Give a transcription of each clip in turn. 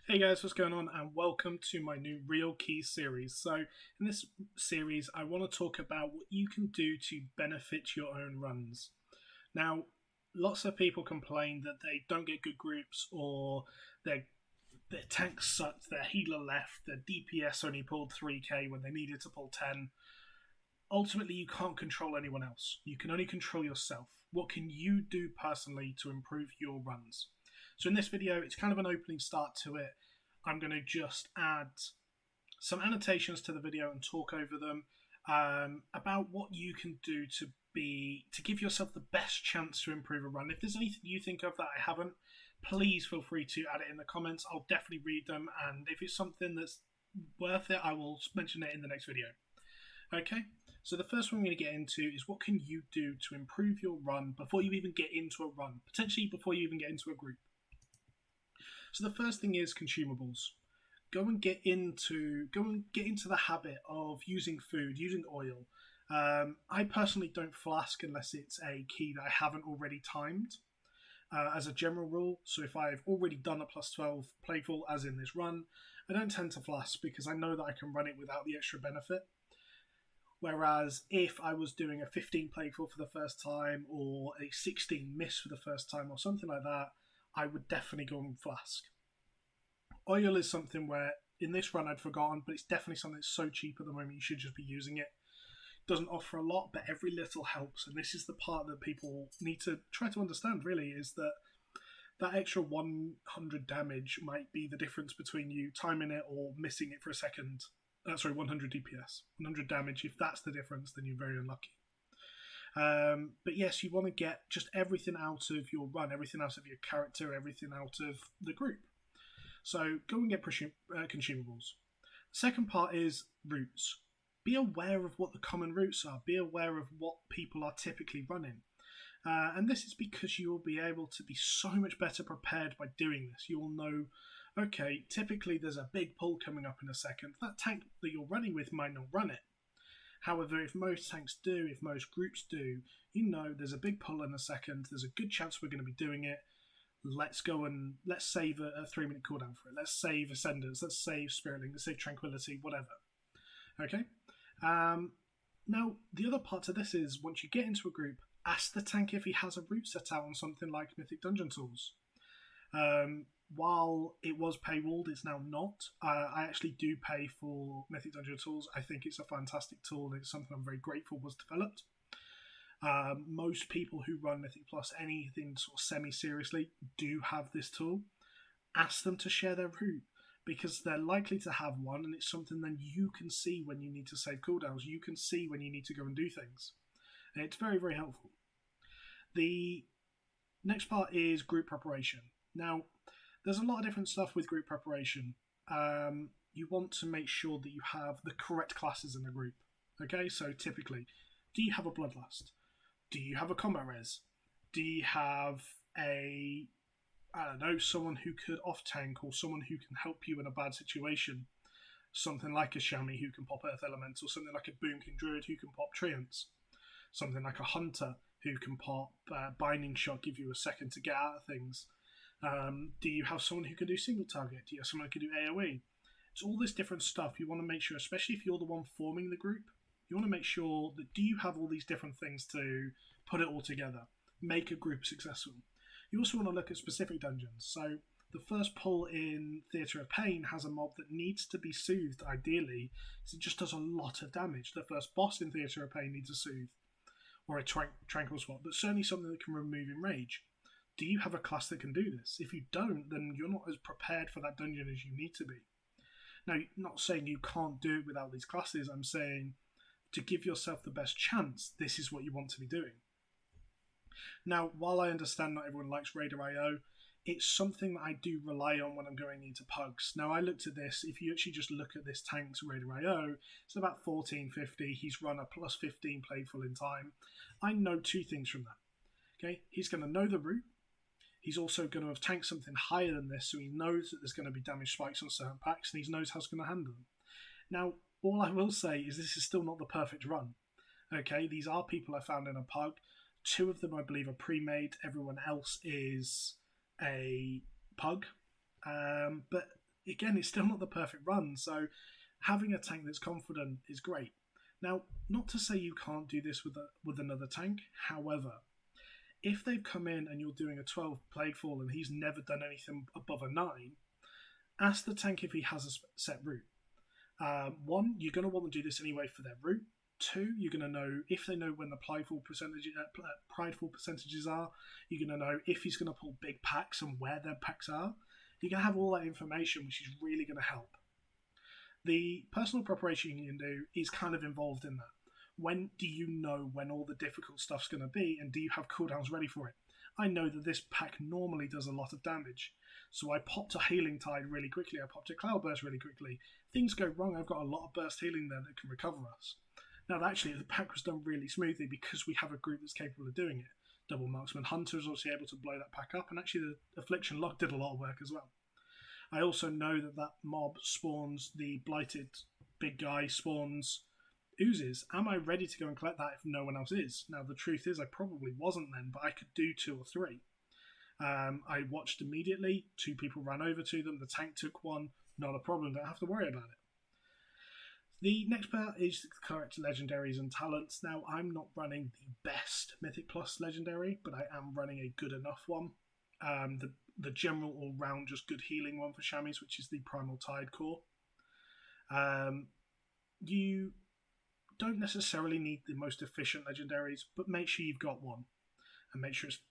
Hey guys, what's going on? And welcome to my new Real Key series. So, in this series, I want to talk about what you can do to benefit your own runs. Now, lots of people complain that they don't get good groups or their tank sucked, their healer left, their DPS only pulled 3k when they needed to pull 10. Ultimately, you can't control anyone else. You can only control yourself. What can you do personally to improve your runs? So in this video, it's kind of an opening start to it. I'm going to just add some annotations to the video and talk over them about what you can do to give yourself the best chance to improve a run. If there's anything you think of that I haven't, please feel free to add it in the comments. I'll definitely read them, and if it's something that's worth it, I will mention it in the next video. Okay, so the first one we're going to get into is what can you do to improve your run before you even get into a run, potentially before you even get into a group. So the first thing is consumables. Go and get into the habit of using food, using oil. I personally don't flask unless it's a key that I haven't already timed. As a general rule, so if I've already done a plus 12 playful, as in this run, I don't tend to flask because I know that I can run it without the extra benefit. Whereas if I was doing a 15 playful for the first time or a 16 miss for the first time or something like that, I would definitely go on flask. Oil is something where in this run I'd forgotten, but it's definitely something that's so cheap at the moment you should just be using it. Doesn't offer a lot, but every little helps, and this is the part that people need to try to understand really, is that extra 100 damage might be the difference between you timing it or missing it for a second. 100 DPS. 100 damage, if that's the difference, then you're very unlucky. But yes, you want to get just everything out of your run, everything out of your character, everything out of the group. So go and get consumables. The second part is routes. Be aware of what the common routes are. Be aware of what people are typically running. And this is because you will be able to be so much better prepared by doing this. You will know, okay, typically there's a big pull coming up in a second. That tank that you're running with might not run it. However, if most tanks do, if most groups do, you know there's a big pull in a second, there's a good chance we're going to be doing it. Let's go and let's save a 3-minute cooldown for it. Let's save Ascenders, let's save Spiritling, let's save Tranquility, whatever. Okay? Now, the other part to this is once you get into a group, ask the tank if he has a route set out on something like Mythic Dungeon Tools. While it was paywalled, it's now not. I actually do pay for Mythic Dungeon Tools. I think it's a fantastic tool. It's something I'm very grateful was developed. Most people who run Mythic Plus anything sort of semi-seriously do have this tool. Ask them to share their route because they're likely to have one, and it's something then you can see when you need to save cooldowns. You can see when you need to go and do things. And it's very, very helpful. The next part is group preparation. Now, there's a lot of different stuff with group preparation. You want to make sure that you have the correct classes in the group. Okay, so typically, do you have a Bloodlust? Do you have a combat res? Do you have someone who could off-tank or someone who can help you in a bad situation? Something like a Shami who can pop Earth Elemental, something like a Boomkin Druid who can pop Treants, something like a Hunter who can pop Binding Shot, give you a second to get out of things. Do you have someone who can do single target? Do you have someone who can do AoE? It's all this different stuff. You want to make sure, especially if you're the one forming the group, you want to make sure that do you have all these different things to put it all together, make a group successful. You also want to look at specific dungeons. So the first pull in Theatre of Pain has a mob that needs to be soothed, ideally, because it just does a lot of damage. The first boss in Theatre of Pain needs a soothe, or a tranquil swap, but certainly something that can remove enrage. Do you have a class that can do this? If you don't, then you're not as prepared for that dungeon as you need to be. Now, not saying you can't do it without these classes, I'm saying to give yourself the best chance, this is what you want to be doing. Now, while I understand not everyone likes Raider IO, it's something that I do rely on when I'm going into PuGs. Now, I looked at this. If you actually just look at this tank's Raider IO, it's about 1450. He's run a plus 15 playful in time. I know two things from that. Okay, he's going to know the route. He's also going to have tanked something higher than this, so he knows that there's going to be damage spikes on certain packs, and he knows how he's going to handle them. Now, all I will say is this is still not the perfect run. Okay, these are people I found in a PuG. 2 of them, I believe, are pre-made. Everyone else is a PuG. But again, it's still not the perfect run. So having a tank that's confident is great. Now, not to say you can't do this with another tank. However, if they've come in and you're doing a 12 Plaguefall and he's never done anything above a 9, ask the tank if he has a set route. One, you're going to want to do this anyway for their route. Two, you're going to know if they know when the prideful percentages are. You're going to know if he's going to pull big packs and where their packs are. You're going to have all that information, which is really going to help. The personal preparation you can do is kind of involved in that. When do you know when all the difficult stuff's going to be, and do you have cooldowns ready for it? I know that this pack normally does a lot of damage, so I popped a Healing Tide really quickly, I popped a Cloudburst really quickly. If things go wrong, I've got a lot of burst healing there that can recover us. Now, actually, the pack was done really smoothly because we have a group that's capable of doing it. Double Marksman Hunter is also able to blow that pack up, and actually the Affliction Lock did a lot of work as well. I also know that mob spawns the Blighted big guy, spawns oozes. Am I ready to go and collect that if no one else is? Now, the truth is I probably wasn't then, but I could do 2 or 3. I watched immediately, 2 people ran over to them, the tank took one, not a problem, don't have to worry about it. The next part is the correct legendaries and talents. Now, I'm not running the best Mythic Plus legendary, but I am running a good enough one. The general all-round just good healing one for Chamois, which is the Primal Tide core. You don't necessarily need the most efficient legendaries, but make sure you've got one. And make sure it's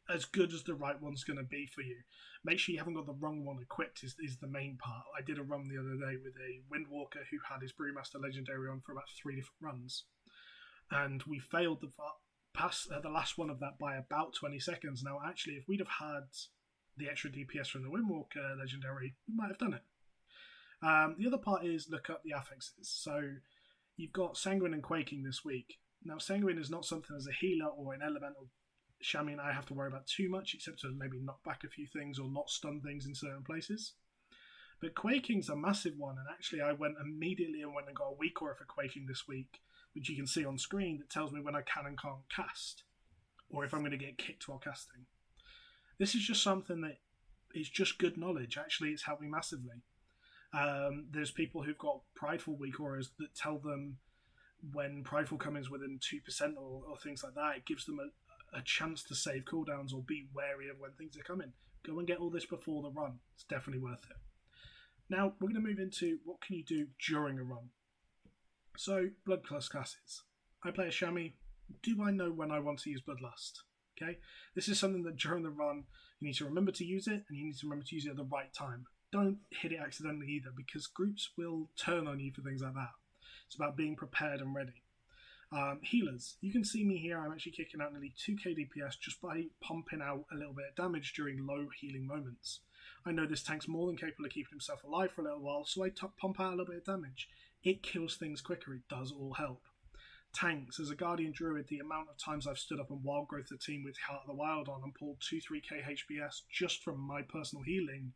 as good as the right one's going to be for you. Make sure you haven't got the wrong one equipped is the main part. I did a run the other day with a Windwalker who had his Brewmaster legendary on for about 3 different runs. And we failed the last one of that by about 20 seconds. Now, actually, if we'd have had the extra DPS from the Windwalker legendary, we might have done it. The other part is look up the affixes. So you've got Sanguine and Quaking this week. Now, Sanguine is not something as a healer or an elemental Chamois and I have to worry about too much, except to maybe knock back a few things or not stun things in certain places. But Quaking's a massive one, and actually I went immediately and went and got a weak aura for Quaking this week, which you can see on screen that tells me when I can and can't cast, or if I'm going to get kicked while casting. This is just something that is just good knowledge. Actually, it's helped me massively. There's people who've got prideful weak auras that tell them when prideful comes within 2% or things like that, it gives them a chance to save cooldowns or be wary of when things are coming. Go and get all this before the run. It's definitely worth it. Now, we're going to move into what can you do during a run. So, Bloodlust classes. I play a Chamois. Do I know when I want to use Bloodlust? Okay, this is something that during the run, you need to remember to use it, and you need to remember to use it at the right time. Don't hit it accidentally either, because groups will turn on you for things like that. It's about being prepared and ready. Healers. You can see me here. I'm actually kicking out nearly 2k DPS just by pumping out a little bit of damage during low healing moments. I know this tank's more than capable of keeping himself alive for a little while, so I pump out a little bit of damage. It kills things quicker. It does all help. Tanks. As a Guardian Druid, the amount of times I've stood up and wild growth the team with Heart of the Wild on and pulled 2-3k HPS just from my personal healing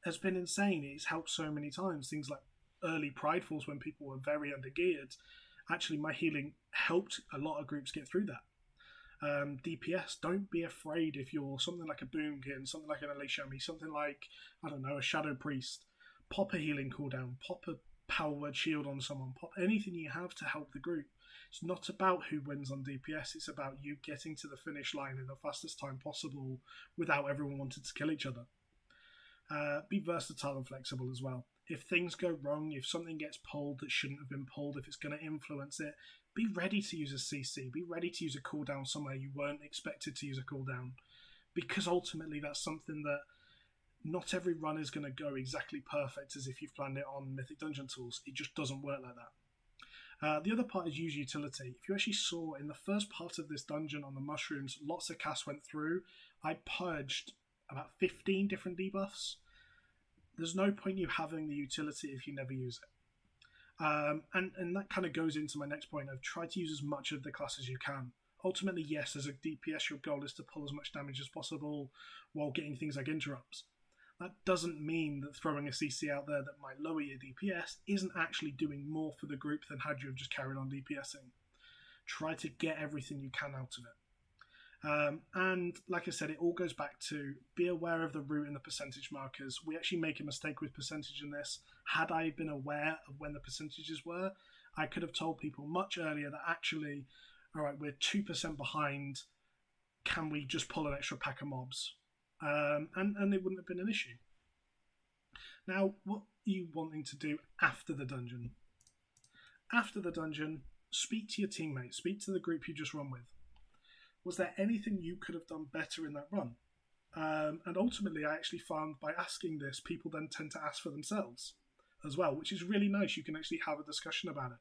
has been insane. It's helped so many times. Things like early Pridefalls when people were very undergeared. Actually, my healing helped a lot of groups get through that. DPS, don't be afraid if you're something like a Boomkin, something like an Elite Chamois, something like, I don't know, a Shadow Priest. Pop a healing cooldown, pop a Power Word Shield on someone, pop anything you have to help the group. It's not about who wins on DPS, it's about you getting to the finish line in the fastest time possible without everyone wanting to kill each other. Be versatile and flexible as well. If things go wrong, if something gets pulled that shouldn't have been pulled, if it's going to influence it, be ready to use a CC. Be ready to use a cooldown somewhere you weren't expected to use a cooldown. Because ultimately that's something that not every run is going to go exactly perfect as if you've planned it on Mythic Dungeon tools. It just doesn't work like that. The other part is use utility. If you actually saw in the first part of this dungeon on the mushrooms, lots of casts went through. I purged about 15 different debuffs. There's no point you having the utility if you never use it. And that kind of goes into my next point of try to use as much of the class as you can. Ultimately, yes, as a DPS, your goal is to pull as much damage as possible while getting things like interrupts. That doesn't mean that throwing a CC out there that might lower your DPS isn't actually doing more for the group than had you have just carried on DPSing. Try to get everything you can out of it. And like I said, it all goes back to be aware of the root and the percentage markers. We actually make a mistake with percentage in this. Had I been aware of when the percentages were, I could have told people much earlier that actually, all right, we're 2% behind. Can we just pull an extra pack of mobs? And it wouldn't have been an issue. Now, what are you wanting to do after the dungeon? After the dungeon, speak to your teammates, speak to the group you just run with. Was there anything you could have done better in that run? And ultimately, I actually found by asking this, people then tend to ask for themselves as well, which is really nice. You can actually have a discussion about it.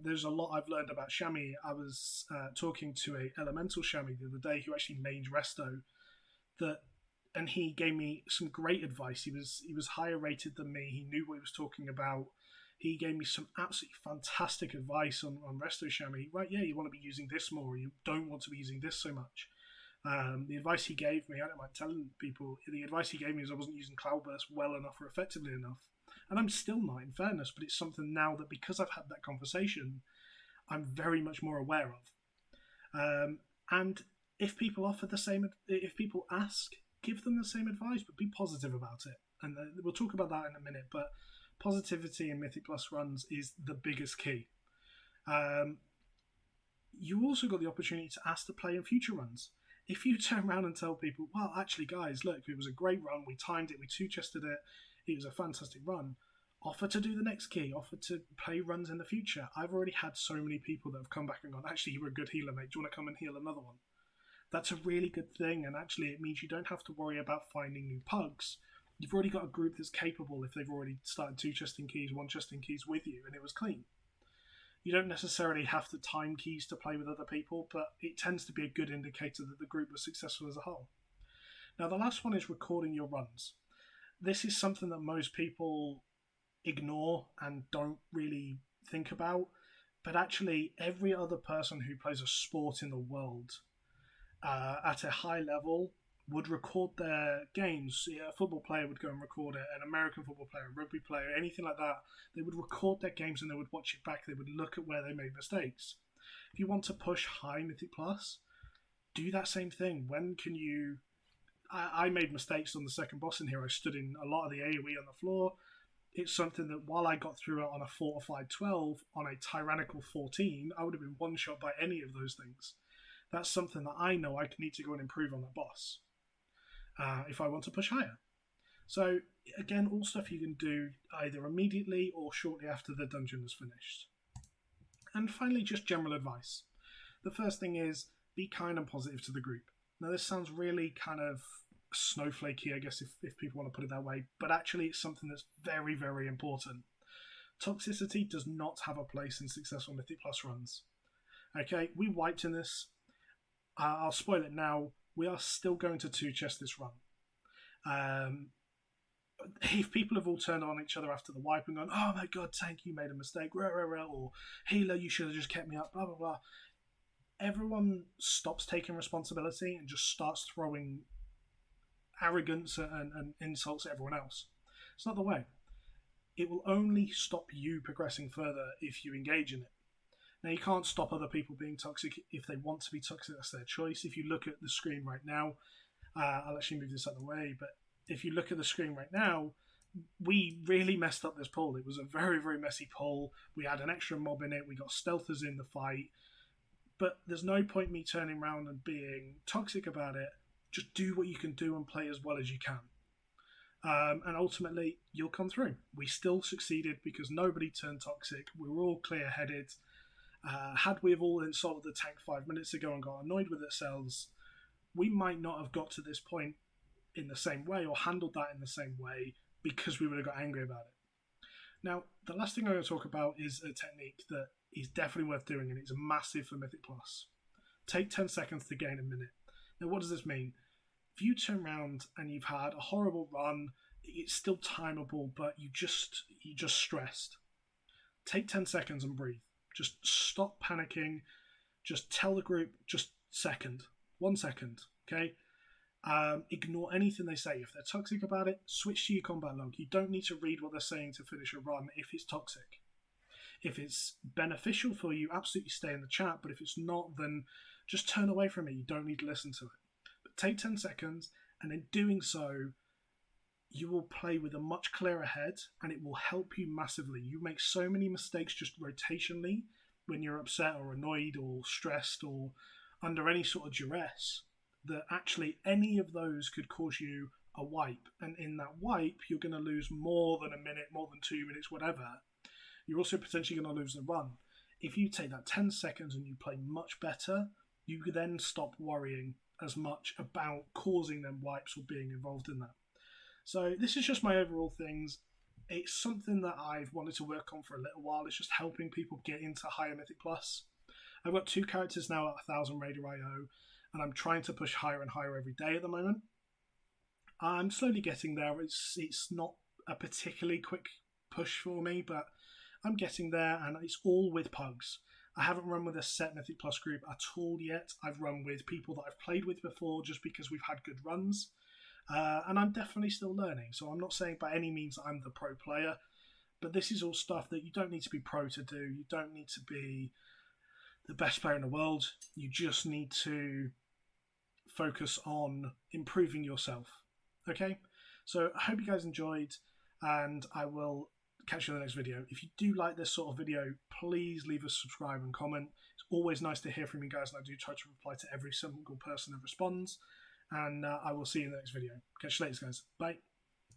There's a lot I've learned about Shami. I was talking to a elemental Shami the other day who actually mained Resto, and he gave me some great advice. He was higher rated than me. He knew what he was talking about. He gave me some absolutely fantastic advice on Resto Shami. Right, yeah, you want to be using this more. You don't want to be using this so much. The advice he gave me, I don't mind telling people, the advice he gave me is I wasn't using Cloudburst well enough or effectively enough. And I'm still not, in fairness, but it's something now that because I've had that conversation, I'm very much more aware of. And if people if people ask, give them the same advice, but be positive about it. And we'll talk about that in a minute, but positivity in Mythic Plus runs is the biggest key. You also got the opportunity to ask to play in future runs. If you turn around and tell people, well, actually, guys, look, it was a great run. We timed it. We two-chested it. It was a fantastic run. Offer to do the next key. Offer to play runs in the future. I've already had so many people that have come back and gone, actually, you were a good healer, mate. Do you want to come and heal another one? That's a really good thing, and actually it means you don't have to worry about finding new PuGs. You've already got a group that's capable if they've already started two-chesting keys, one-chesting keys with you, and it was clean. You don't necessarily have to time keys to play with other people, but it tends to be a good indicator that the group was successful as a whole. Now, the last one is recording your runs. This is something that most people ignore and don't really think about, but actually every other person who plays a sport in the world at a high level would record their games. A football player would go and record it, an American football player, a rugby player, anything like that. They would record their games and they would watch it back. They would look at where they made mistakes. If you want to push high Mythic Plus, do that same thing. When can you... I made mistakes on the second boss in here. I stood in a lot of the AoE on the floor. It's something that while I got through it on a fortified 12, on a tyrannical 14, I would have been one-shot by any of those things. That's something that I know I need to go and improve on that boss if I want to push higher. So, again, all stuff you can do either immediately or shortly after the dungeon is finished. And finally, just general advice. The first thing is, be kind and positive to the group. Now, this sounds really kind of snowflakey, I guess, if people want to put it that way, but actually it's something that's very, very important. Toxicity does not have a place in successful Mythic Plus runs. Okay, we wiped in this. I'll spoil it now. We are still going to two-chest this run. If people have all turned on each other after the wipe and gone, oh my god, Tank, you made a mistake, or Healer, you should have just kept me up, blah, blah, blah. Everyone stops taking responsibility and just starts throwing arrogance and insults at everyone else. It's not the way. It will only stop you progressing further if you engage in it. Now, you can't stop other people being toxic if they want to be toxic. That's their choice. If you look at the screen right now, I'll actually move this out of the way, but if you look at the screen right now, we really messed up this pull. It was a very, very messy pull. We had an extra mob in it. We got stealthers in the fight. But there's no point me turning around and being toxic about it. Just do what you can do and play as well as you can. And ultimately, you'll come through. We still succeeded because nobody turned toxic. We were all clear-headed. Had we have all insulted the tank 5 minutes ago and got annoyed with ourselves, we might not have got to this point in the same way or handled that in the same way because we would have got angry about it. Now, the last thing I'm going to talk about is a technique that is definitely worth doing, and it's massive for Mythic Plus. Take 10 seconds to gain a minute. Now, what does this mean? If you turn around and you've had a horrible run, it's still timeable, but you're just stressed. Take 10 seconds and breathe. Just stop panicking. Just tell the group, just 1 second, okay? Ignore anything they say. If they're toxic about it, switch to your combat log. You don't need to read what they're saying to finish a run if it's toxic. If it's beneficial for you, absolutely stay in the chat, but if it's not, then just turn away from it. You don't need to listen to it. But take 10 seconds, and in doing so, you will play with a much clearer head, and it will help you massively. You make so many mistakes just rotationally when you're upset or annoyed or stressed or under any sort of duress, that actually any of those could cause you a wipe. And in that wipe, you're going to lose more than a minute, more than 2 minutes, whatever. You're also potentially going to lose the run. If you take that 10 seconds and you play much better, you then stop worrying as much about causing them wipes or being involved in that. So this is just my overall things. It's something that I've wanted to work on for a little while. It's just helping people get into higher Mythic Plus. I've got 2 characters now at 1000 Raider IO, and I'm trying to push higher and higher every day at the moment. I'm slowly getting there. It's not a particularly quick push for me, but I'm getting there, and it's all with PuGs. I haven't run with a set Mythic Plus group at all yet. I've run with people that I've played with before just because we've had good runs. And I'm definitely still learning, so I'm not saying by any means I'm the pro player, but this is all stuff that you don't need to be pro to do. You don't need to be the best player in the world. You just need to focus on improving yourself. Okay? So I hope you guys enjoyed, and I will catch you in the next video. If you do like this sort of video, please leave a subscribe and comment. It's always nice to hear from you guys, and I do try to reply to every single person that responds. And I will see you in the next video. Catch you later, guys. Bye.